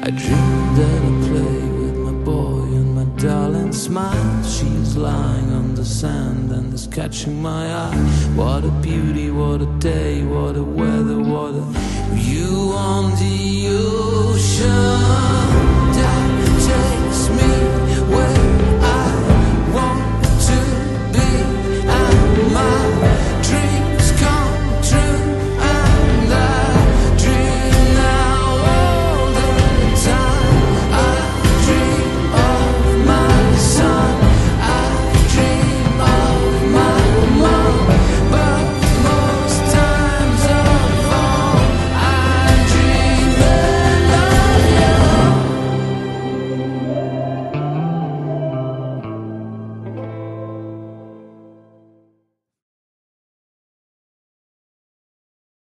I dream that I play with my boy and my darling smile. She's lying on the sand and is catching my eye. What a beauty, what a day, what a weather, what a view on the